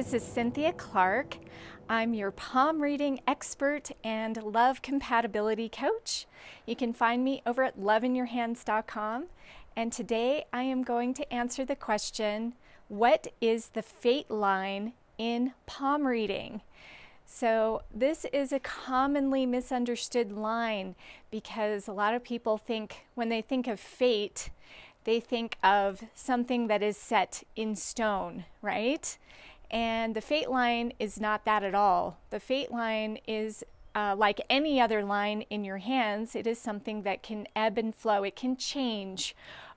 this is Cynthia Clark. I'm your palm reading expert and love compatibility coach. You can find me over at loveinyourhands.com. And today I am going to answer the question, what is the fate line in palm reading? So this is a commonly misunderstood line because a lot of people think, when they think of fate, they think of something that is set in stone, right? And the fate line is not that at all. The fate line is like any other line in your hands. It is something that can ebb and flow. It can change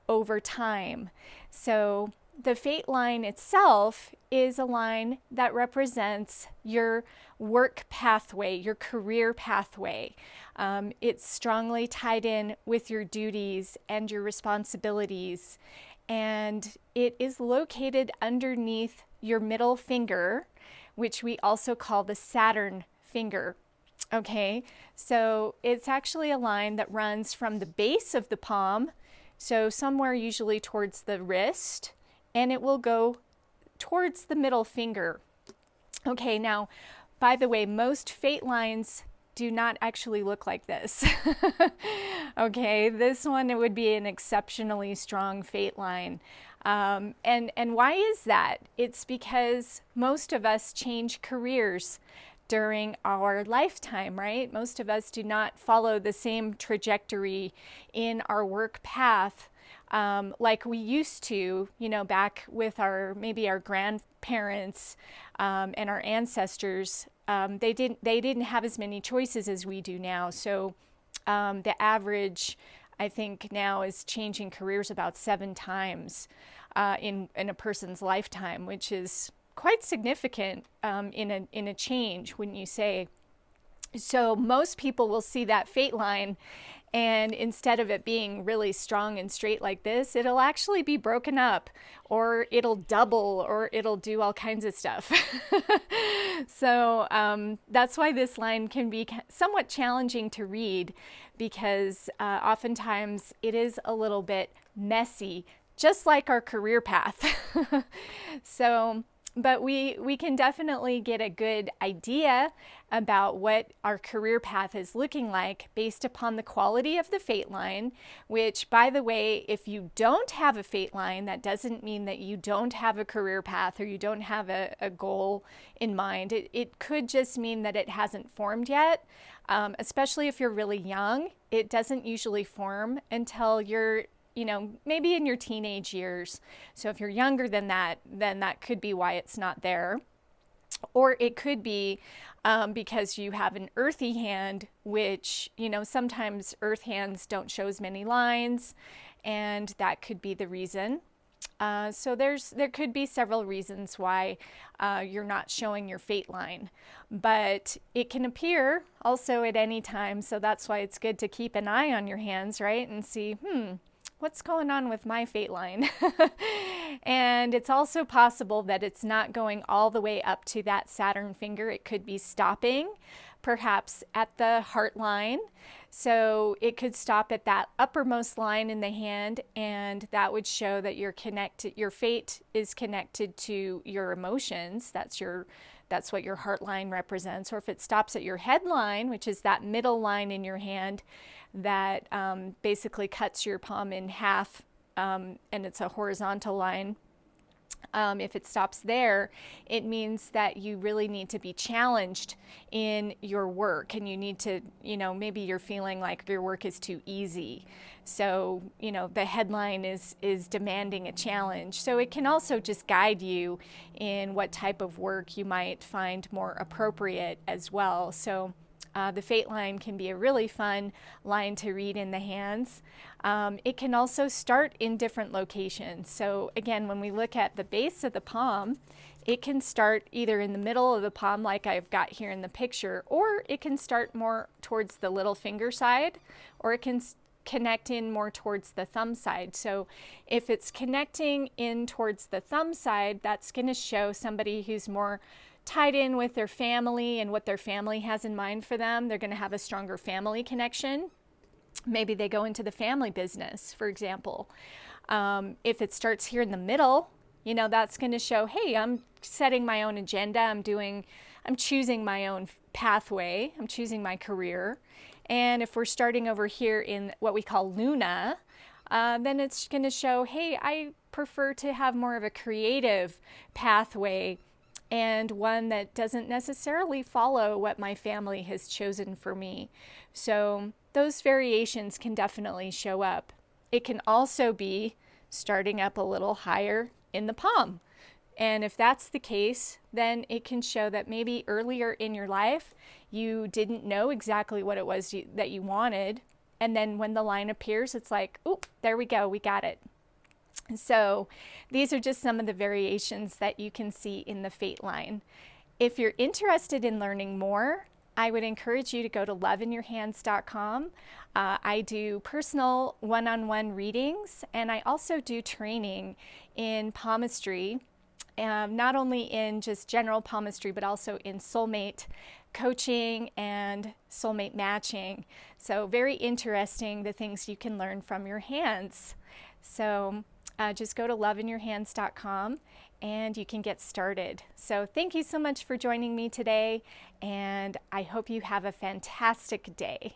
over time. So the fate line itself is a line that represents your work pathway, your career pathway. It's strongly tied in with your duties and your responsibilities. And it is located underneath your middle finger, which we also call the Saturn finger. Okay, so it's actually a line that runs from the base of the palm, so somewhere usually towards the wrist, and it will go towards the middle finger. Okay, now, by the way, most fate lines do not actually look like this. Okay, this one, it would be an exceptionally strong fate line. And why is that? It's because most of us change careers during our lifetime, right? Most of us do not follow the same trajectory in our work path like we used to, you know, back with maybe our grandparents and our ancestors. They didn't have as many choices as we do now. So the average, I think, now is changing careers about 7 times in a person's lifetime, which is quite significant in a change, wouldn't you say? So most people will see that fate line, and instead of it being really strong and straight like this, it'll actually be broken up, or it'll double, or it'll do all kinds of stuff. So that's why this line can be somewhat challenging to read, because oftentimes it is a little bit messy, just like our career path. So, but we can definitely get a good idea about what our career path is looking like based upon the quality of the fate line, which, by the way, if you don't have a fate line, that doesn't mean that you don't have a career path or you don't have a goal in mind. It could just mean that it hasn't formed yet, especially if you're really young. It doesn't usually form until you're maybe in your teenage years. So if you're younger than that, then that could be why it's not there. Or it could be because you have an earthy hand, which, sometimes earth hands don't show as many lines, and that could be the reason. So there could be several reasons why you're not showing your fate line, but it can appear also at any time. So that's why it's good to keep an eye on your hands, right? And see, what's going on with my fate line? And it's also possible that it's not going all the way up to that Saturn finger. It could be stopping, perhaps at the heart line. So it could stop at that uppermost line in the hand, and that would show that your fate is connected to your emotions. That's what your heart line represents. Or if it stops at your head line, which is that middle line in your hand that basically cuts your palm in half, and it's a horizontal line. If it stops there, it means that you really need to be challenged in your work, and you need to, maybe you're feeling like your work is too easy. So, the headline is demanding a challenge. So it can also just guide you in what type of work you might find more appropriate as well. So the fate line can be a really fun line to read in the hands. It can also start in different locations. So again, when we look at the base of the palm, it can start either in the middle of the palm like I've got here in the picture, or it can start more towards the little finger side, or it can connect in more towards the thumb side. So if it's connecting in towards the thumb side, that's going to show somebody who's more tied in with their family and what their family has in mind for them. They're going to have a stronger family connection. Maybe they go into the family business, for example. If it starts here in the middle, You know, that's going to show, hey, I'm setting my own agenda. I'm choosing my own pathway. I'm choosing my career. And if we're starting over here in what we call Luna, then it's going to show, hey, I prefer to have more of a creative pathway and one that doesn't necessarily follow what my family has chosen for me. So those variations can definitely show up. It can also be starting up a little higher in the palm. And if that's the case, then it can show that maybe earlier in your life you didn't know exactly what it was that you wanted. And then when the line appears, it's like, oh, there we go, we got it. So these are just some of the variations that you can see in the fate line. If you're interested in learning more, I would encourage you to go to loveinyourhands.com. I do personal one-on-one readings, and I also do training in palmistry, not only in just general palmistry, but also in soulmate coaching and soulmate matching. So very interesting, the things you can learn from your hands. So just go to loveinyourhands.com and you can get started. So thank you so much for joining me today, and I hope you have a fantastic day.